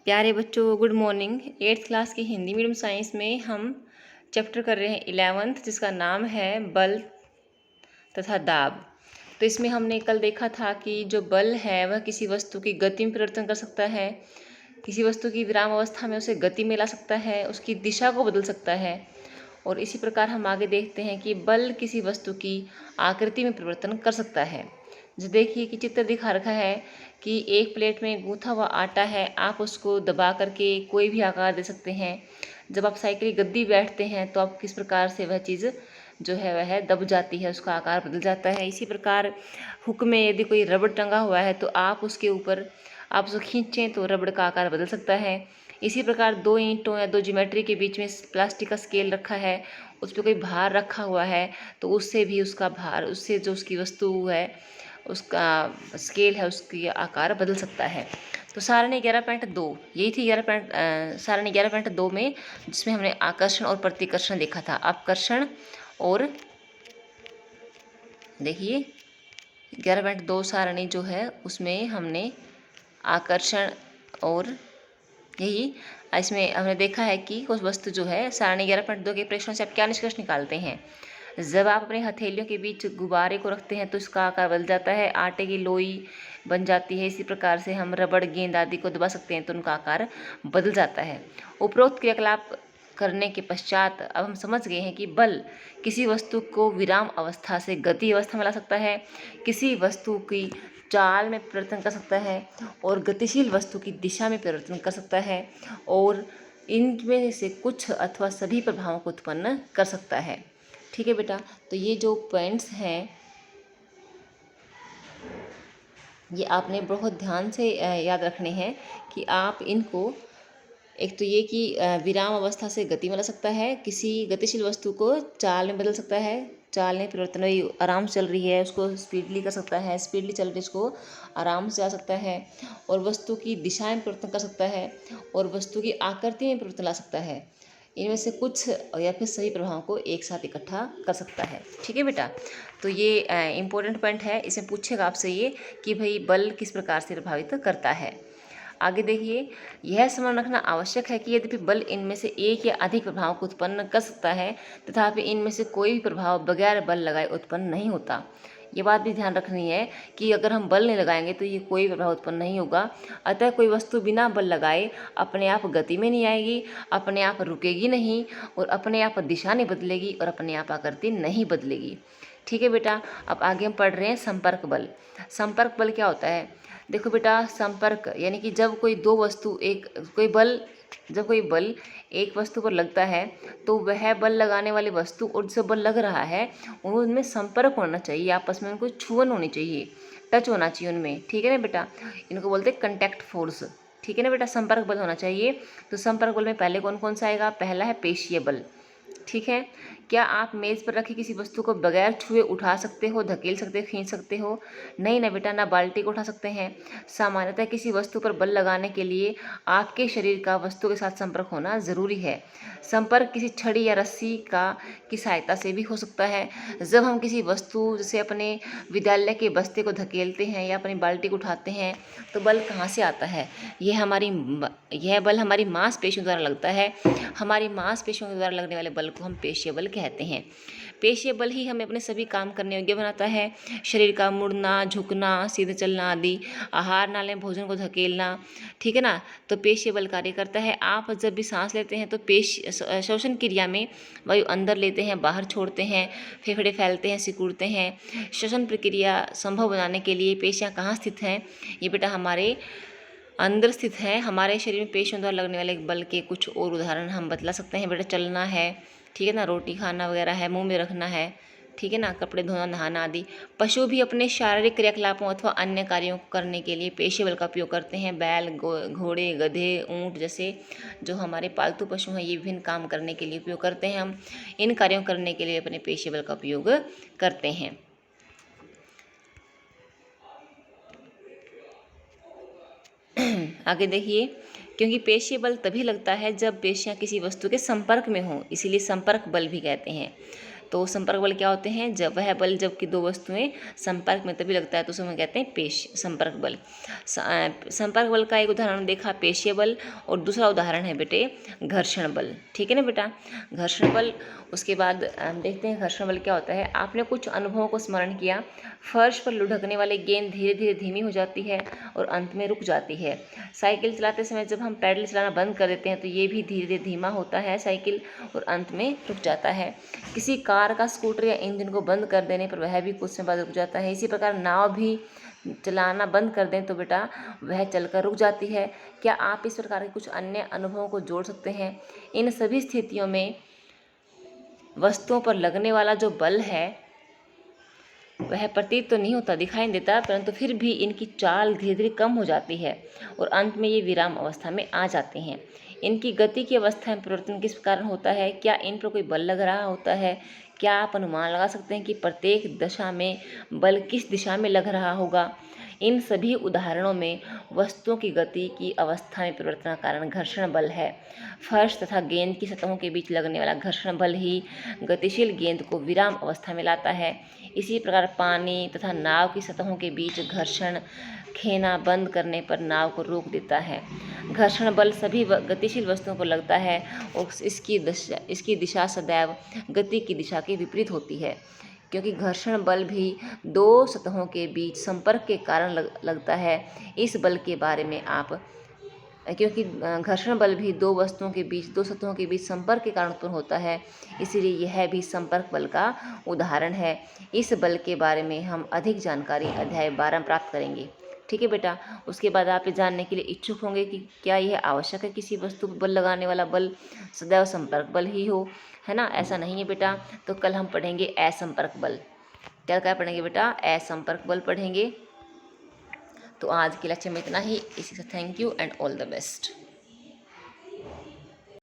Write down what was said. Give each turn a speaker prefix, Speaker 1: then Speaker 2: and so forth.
Speaker 1: प्यारे बच्चों, good morning. 8th class की हिंदी मीडियम साइंस में हम चैप्टर कर रहे हैं 11th, जिसका नाम है बल तथा दाब। तो इसमें हमने कल देखा था कि जो बल है वह किसी वस्तु की गति में परिवर्तन कर सकता है, किसी वस्तु की विराम अवस्था में उसे गति में ला सकता है, उसकी दिशा को बदल सकता है। और इसी प्रकार हम आगे देखते हैं कि बल किसी वस्तु की आकृति में परिवर्तन कर सकता है। जो देखिए कि चित्र दिखा रखा है कि एक प्लेट में गूंथा हुआ आटा है, आप उसको दबा करके कोई भी आकार दे सकते हैं। जब आप साइकिल की गद्दी बैठते हैं तो आप किस प्रकार से वह चीज़ जो है वह दब जाती है, उसका आकार बदल जाता है। इसी प्रकार हुक में यदि कोई रबड़ टंगा हुआ है तो आप उसके ऊपर आप उसको खींचें तो रबड़ का आकार बदल सकता है। इसी प्रकार दो ईंटों या दो ज्योमेट्री के बीच में प्लास्टिक का स्केल रखा है, उस पर कोई भार रखा हुआ है तो उससे भी उसका भार, उससे जो उसकी वस्तु है, उसका स्केल है, उसकी आकार बदल सकता है। तो सारणी 11.2 यही थी। सारणी 11.2 में जिसमें हमने आकर्षण और प्रतिकर्षण देखा था। आकर्षण और देखिए 11.2 सारणी जो है उसमें हमने आकर्षण और यही इसमें हमने देखा है कि कुछ वस्तु जो है सारणी 11.2 के प्रेक्षण से आप क्या निष्कर्ष निकालते हैं। जब आप अपने हथेलियों के बीच गुब्बारे को रखते हैं तो इसका आकार बदल जाता है, आटे की लोई बन जाती है। इसी प्रकार से हम रबड़, गेंद आदि को दबा सकते हैं तो उनका आकार बदल जाता है। उपरोक्त क्रियाकलाप करने के पश्चात अब हम समझ गए हैं कि बल किसी वस्तु को विराम अवस्था से गति अवस्था में ला सकता है, किसी वस्तु की चाल में परिवर्तन कर सकता है और गतिशील वस्तु की दिशा में परिवर्तन कर सकता है, और इनमें से कुछ अथवा सभी प्रभावों को उत्पन्न कर सकता है। ठीक है बेटा, तो ये जो पॉइंट्स हैं ये आपने बहुत ध्यान से याद रखने हैं कि आप इनको, एक तो ये कि विराम अवस्था से गति में ला सकता है, किसी गतिशील वस्तु को चाल में बदल सकता है, चाल में परिवर्तन, आराम से चल रही है उसको स्पीडली कर सकता है, स्पीडली चल रही उसको आराम से आ सकता है, और वस्तु की दिशा में परिवर्तन कर सकता है, और वस्तु की आकृति में परिवर्तन ला सकता है। इनमें से कुछ या फिर सभी प्रभावों को एक साथ इकट्ठा कर सकता है। ठीक है बेटा, तो ये इम्पोर्टेंट पॉइंट है। इसमें पूछेगा आपसे ये कि भाई बल किस प्रकार से प्रभावित करता है। आगे देखिए, यह स्मरण रखना आवश्यक है कि यद्यपि बल इनमें से एक या अधिक प्रभाव को उत्पन्न कर सकता है तथापि इनमें से कोई भी प्रभाव बगैर बल लगाए उत्पन्न नहीं होता। ये बात भी ध्यान रखनी है कि अगर हम बल नहीं लगाएंगे तो ये कोई प्रभाव उत्पन्न नहीं होगा। अतः कोई वस्तु बिना बल लगाए अपने आप गति में नहीं आएगी, अपने आप रुकेगी नहीं, और अपने आप दिशा नहीं बदलेगी, और अपने आप आकृति नहीं बदलेगी। ठीक है बेटा, अब आगे हम पढ़ रहे हैं संपर्क बल। संपर्क बल क्या होता है? देखो बेटा, संपर्क यानी कि जब कोई दो वस्तु जब कोई बल एक वस्तु पर लगता है तो वह बल लगाने वाली वस्तु और जो बल लग रहा है उनमें संपर्क होना चाहिए, आपस में उनको छुअन होनी चाहिए, टच होना चाहिए उनमें। ठीक है ना बेटा, इनको बोलते हैं कंटैक्ट फोर्स। ठीक है ना बेटा, संपर्क बल होना चाहिए। तो संपर्क बल में पहले कौन कौन सा आएगा? पहला है पेशीय बल। ठीक है, क्या आप मेज़ पर रखी किसी वस्तु को बगैर छुए उठा सकते हो, धकेल सकते हो, खींच सकते हो? नहीं ना बेटा, ना बाल्टी को उठा सकते हैं। सामान्यतः किसी वस्तु पर बल लगाने के लिए आपके शरीर का वस्तु के साथ संपर्क होना ज़रूरी है। संपर्क किसी छड़ी या रस्सी की सहायता से भी हो सकता है। जब हम किसी वस्तु जैसे अपने विद्यालय के बस्ते को धकेलते हैं या अपनी बाल्टी को उठाते हैं तो बल कहाँ से आता है? यह बल हमारी मांसपेशियों द्वारा लगता है। हमारी मांसपेशियों द्वारा लगने वाले बल को हम पेशीय बल कहते हैं। पेशीय बल ही हमें अपने सभी काम करने योग्य बनाता है। शरीर का मुड़ना, झुकना, सीधे चलना आदि, आहार नाले में भोजन को धकेलना। ठीक है ना, तो पेशीय बल कार्य करता है। आप जब भी सांस लेते हैं तो श्वसन क्रिया में वायु अंदर लेते हैं, बाहर छोड़ते हैं, फेफड़े फैलते हैं, सिकुड़ते हैं। श्वसन प्रक्रिया संभव बनाने के लिए पेशियाँ कहाँ स्थित हैं? ये बेटा हमारे अंदर स्थित है। हमारे शरीर में पेशियों द्वारा लगने वाले बल के कुछ और उदाहरण हम बतला सकते हैं। बेटा चलना है, ठीक है ना, रोटी खाना वगैरह है, मुंह में रखना है, ठीक है ना, कपड़े धोना, नहाना आदि। पशु भी अपने शारीरिक क्रियाकलापों अथवा अन्य कार्यों को करने के लिए पेशीय बल का उपयोग करते हैं। बैल, घोड़े, गधे, ऊंट जैसे जो हमारे पालतू पशु हैं ये विभिन्न काम करने के लिए उपयोग करते हैं। हम इन कार्यों करने के लिए अपने पेशीय बल का उपयोग करते हैं। आगे देखिए, क्योंकि पेशीय बल तभी लगता है जब पेशियां किसी वस्तु के संपर्क में हों, इसीलिए संपर्क बल भी कहते हैं। तो संपर्क बल क्या होते हैं? जब वह बल जबकि दो वस्तुएं संपर्क में तभी लगता है तो उसे हम कहते हैं संपर्क बल। संपर्क बल का एक उदाहरण देखा पेशीय बल, और दूसरा उदाहरण है बेटे घर्षण बल। ठीक है ना बेटा, घर्षण बल। उसके बाद हम देखते हैं घर्षण बल क्या होता है। आपने कुछ अनुभवों को स्मरण किया। फर्श पर लुढ़कने वाली गेंद धीरे धीरे धीमी हो जाती है और अंत में रुक जाती है। साइकिल चलाते समय जब हम पैडल चलाना बंद कर देते हैं तो ये भी धीरे धीरे धीमा होता है साइकिल, और अंत में रुक जाता है। किसी कार का स्कूटर या इंजन को बंद कर देने पर वह भी कुछ समय बाद रुक जाता है। इसी प्रकार नाव भी चलाना बंद कर दें तो बेटा वह चलकर रुक जाती है। क्या आप इस प्रकार के कुछ अन्य अनुभवों को जोड़ सकते हैं? इन सभी स्थितियों में वस्तुओं पर लगने वाला जो बल है वह प्रतीत तो नहीं होता, दिखाई नहीं देता, परंतु फिर भी इनकी चाल धीरे धीरे कम हो जाती है और अंत में ये विराम अवस्था में आ जाते हैं। इनकी गति की अवस्था में परिवर्तन किस कारण होता है? क्या इन पर कोई बल लग रहा होता है? क्या आप अनुमान लगा सकते हैं कि प्रत्येक दशा में बल किस दिशा में लग रहा होगा? इन सभी उदाहरणों में वस्तुओं की गति की अवस्था में परिवर्तन का कारण घर्षण बल है। फर्श तथा गेंद की सतहों के बीच लगने वाला घर्षण बल ही गतिशील गेंद को विराम अवस्था में लाता है। इसी प्रकार पानी तथा नाव की सतहों के बीच घर्षण खेना बंद करने पर नाव को रोक देता है। घर्षण बल सभी गतिशील वस्तुओं पर लगता है और इसकी दिशा सदैव गति की दिशा के विपरीत होती है, क्योंकि घर्षण बल भी दो सतहों के बीच संपर्क के कारण लगता है। इस बल के बारे में आप क्योंकि घर्षण बल भी दो वस्तुओं के बीच, दो सतहों के बीच संपर्क के कारण उत्पन्न होता है, इसीलिए यह भी संपर्क बल का उदाहरण है। इस बल के बारे में हम अधिक जानकारी अध्याय 12 में प्राप्त करेंगे। ठीक है बेटा, उसके बाद आप ये जानने के लिए इच्छुक होंगे कि क्या यह आवश्यक है किसी वस्तु पर बल लगाने वाला बल सदैव संपर्क बल ही हो, है ना? ऐसा नहीं है बेटा। तो कल हम पढ़ेंगे असंपर्क बल। क्या पढ़ेंगे बेटा? असंपर्क बल पढ़ेंगे। तो आज के लेक्चर में इतना ही। इसी से thank you and all the best.